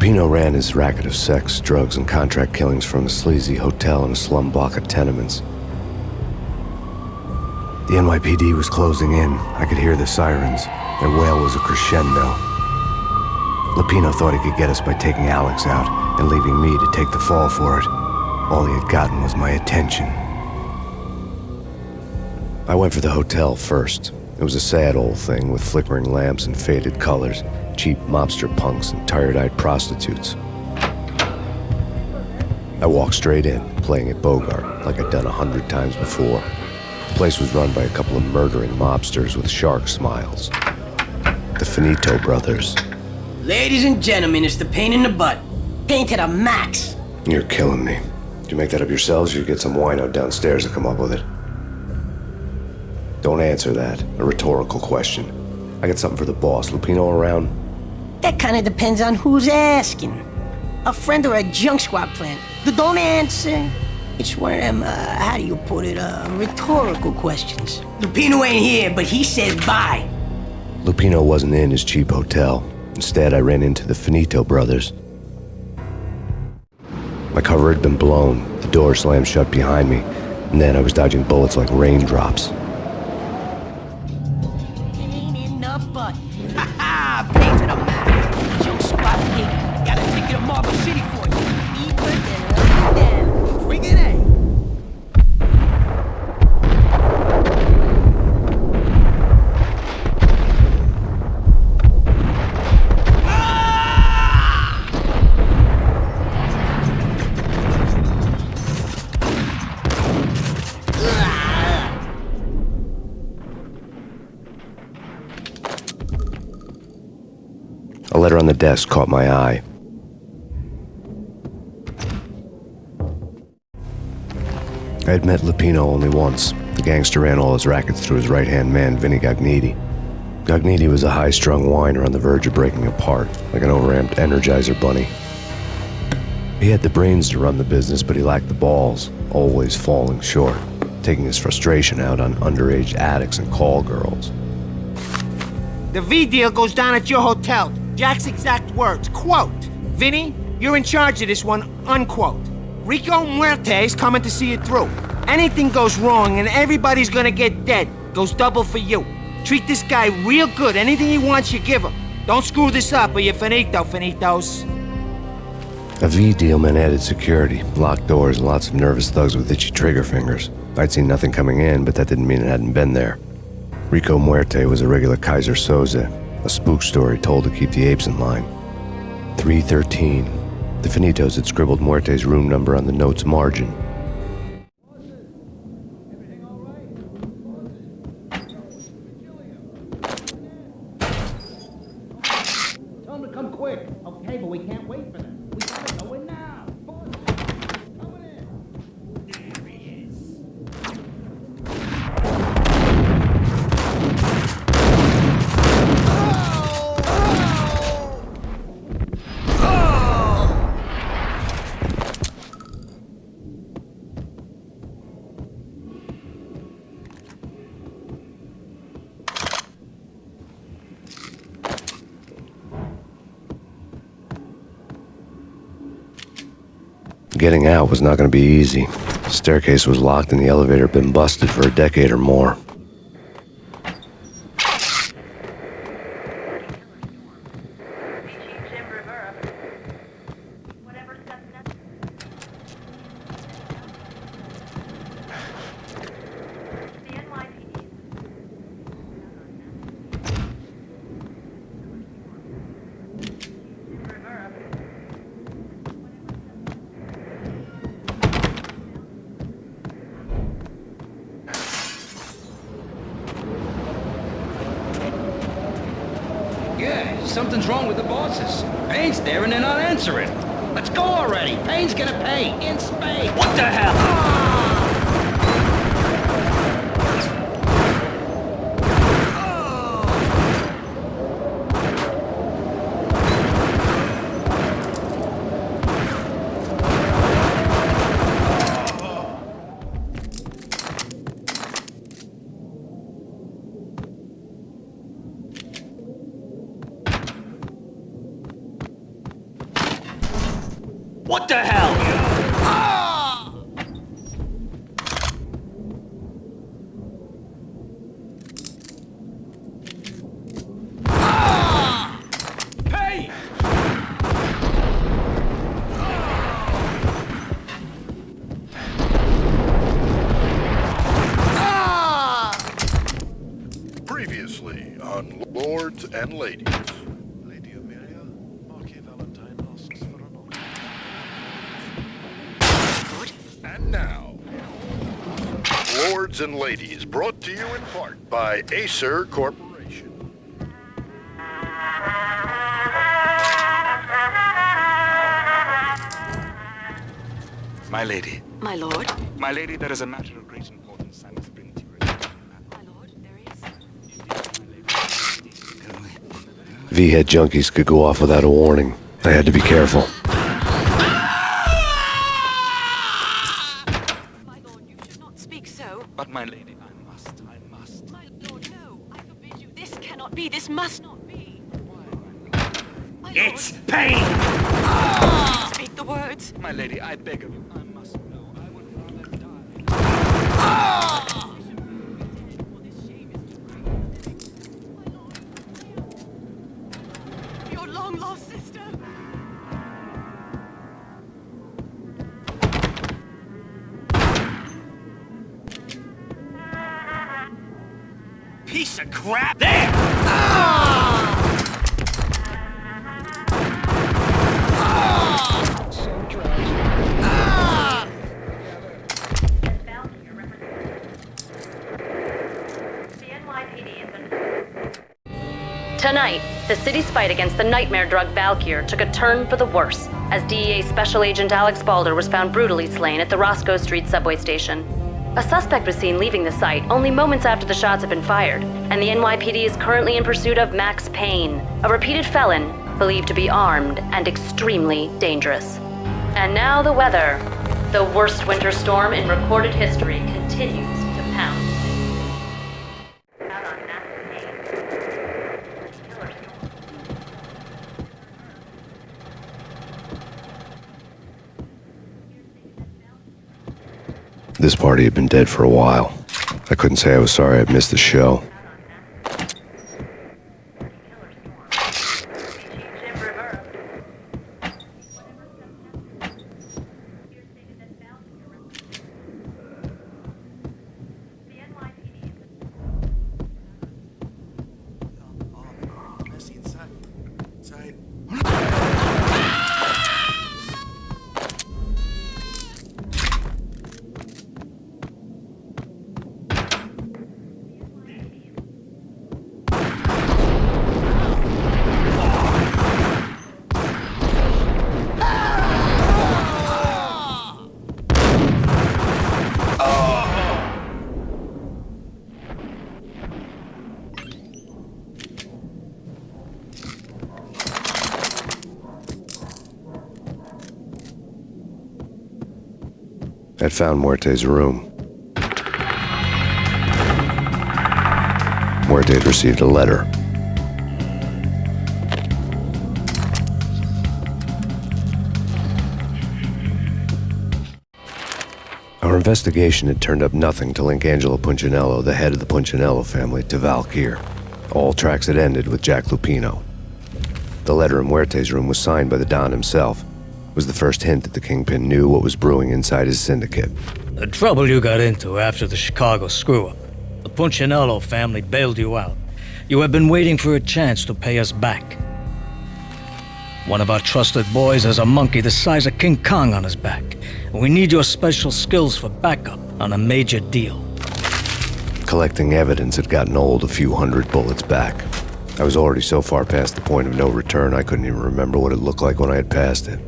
Lupino ran his racket of sex, drugs, and contract killings from a sleazy hotel in a slum block of tenements. The NYPD was closing in. I could hear the sirens. Their wail was a crescendo. Lupino thought he could get us by taking Alex out and leaving me to take the fall for it. All he had gotten was my attention. I went for the hotel first. It was a sad old thing with flickering lamps and faded colors, cheap mobster punks and tired-eyed prostitutes. I walked straight in, playing at Bogart like I'd done 100 times before. The place was run by a couple of murdering mobsters with shark smiles. The Finito brothers. Ladies and gentlemen, it's the pain in the butt. Pain to the max. You're killing me. Did you make that up yourselves, or you get some wino downstairs to come up with it? Don't answer that. A rhetorical question. I got something for the boss. Lupino around? That kind of depends on who's asking. A friend or a junk squad plant. Don't answer. It's one of them, how do you put it, rhetorical questions. Lupino ain't here, but he says bye. Lupino wasn't in his cheap hotel. Instead, I ran into the Finito brothers. My cover had been blown. The door slammed shut behind me, and then I was dodging bullets like raindrops. Pain in the butt. Ha ha! Pain to the max. Junk squad gate. Gotta take you to Marble City for you. Even then, bring it in. A letter on the desk caught my eye. I had met Lupino only once. The gangster ran all his rackets through his right-hand man, Vinny Gagniti. Gagniti was a high-strung whiner on the verge of breaking apart, like an overamped Energizer bunny. He had the brains to run the business, but he lacked the balls, always falling short, taking his frustration out on underage addicts and call girls. The V deal goes down at your hotel. Jack's exact words, quote, "Vinny, you're in charge of this one," unquote. Rico Muerte's coming to see it through. Anything goes wrong and everybody's gonna get dead. Goes double for you. Treat this guy real good. Anything he wants, you give him. Don't screw this up or you're finito, finitos. A V deal meant added security, locked doors, and lots of nervous thugs with itchy trigger fingers. I'd seen nothing coming in, but that didn't mean it hadn't been there. Rico Muerte was a regular Kaiser Soze, a spook story told to keep the apes in line. 313. The Finitos had scribbled Muerte's room number on the note's margin. Tell them to come quick. Okay, but we can't wait for them. We gotta go in now. Coming in. There he is. Getting out was not going to be easy. The staircase was locked and the elevator had been busted for a decade or more. Yeah, something's wrong with the bosses. Payne's there and they're not answering. Let's go already. Payne's gonna pay in spades. What the hell? What the hell? Hey! Previously on Lords and Ladies. Lady Amelia, Marquis Valentine asks for an autograph. And now, Lords and Ladies, brought to you in part by Acer Corporation. My lady. My lord? My lady, there is a matter of great importance I must bring to your attention. My lord, there is. V-head junkies could go off without a warning. I had to be careful. My lord, you should not speak so. But my lady, I must. My lord, no. I forbid you. This cannot be. This must not be. My It's lord, Payne! speak the words. My lady, I beg of you, I must know. I would rather die. This shame is too great. My lord, your long lost sister. Piece of crap! There! Tonight, the city's fight against the nightmare drug Valkyr took a turn for the worse as DEA Special Agent Alex Balder was found brutally slain at the Roscoe Street subway station. A suspect was seen leaving the site only moments after the shots had been fired, and the NYPD is currently in pursuit of Max Payne, a repeated felon believed to be armed and extremely dangerous. And now the weather. The worst winter storm in recorded history continues to pound. This party had been dead for a while. I couldn't say I was sorry I'd missed the show. Messi inside. Inside. I'd found Muerte's room. Muerte had received a letter. Our investigation had turned up nothing to link Angelo Punchinello, the head of the Punchinello family, to Valkyr. All tracks had ended with Jack Lupino. The letter in Muerte's room was signed by the Don himself. It was the first hint that the Kingpin knew what was brewing inside his syndicate. The trouble you got into after the Chicago screw-up. The Punchinello family bailed you out. You have been waiting for a chance to pay us back. One of our trusted boys has a monkey the size of King Kong on his back. And we need your special skills for backup on a major deal. Collecting evidence had gotten old a few hundred bullets back. I was already so far past the point of no return I couldn't even remember what it looked like when I had passed it.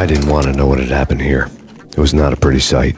I didn't want to know what had happened here. It was not a pretty sight.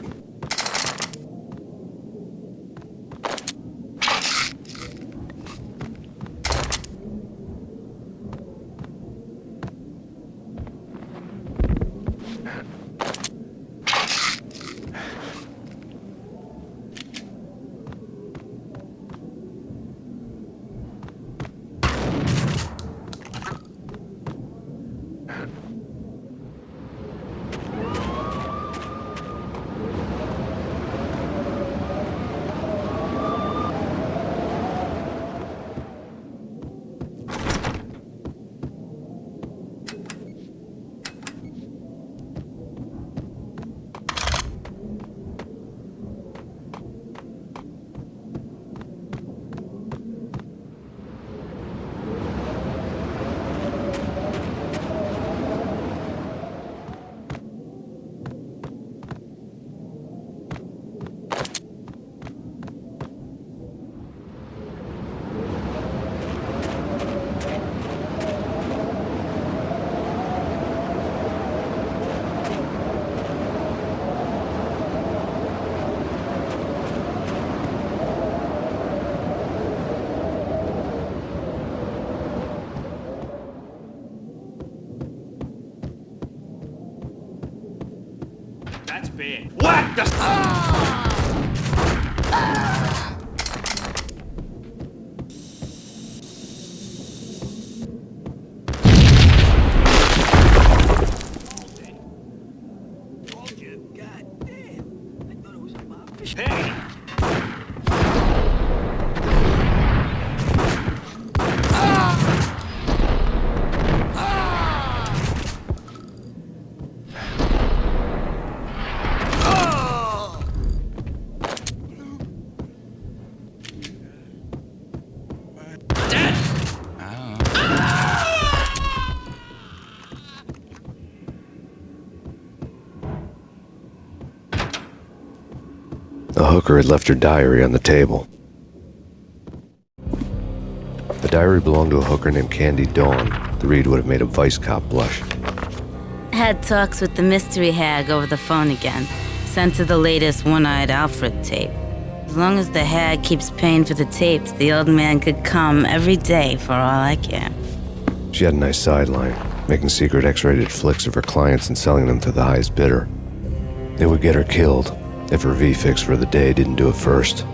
That's bad. What the... The hooker had left her diary on the table. The diary belonged to a hooker named Candy Dawn. The read would have made a vice cop blush. Had talks with the mystery hag over the phone again. Sent her the latest One-Eyed Alfred tape. As long as the hag keeps paying for the tapes, the old man could come every day for all I care. She had a nice sideline, making secret X-rated flicks of her clients and selling them to the highest bidder. It would get her killed if her V-fix for the day didn't do it first.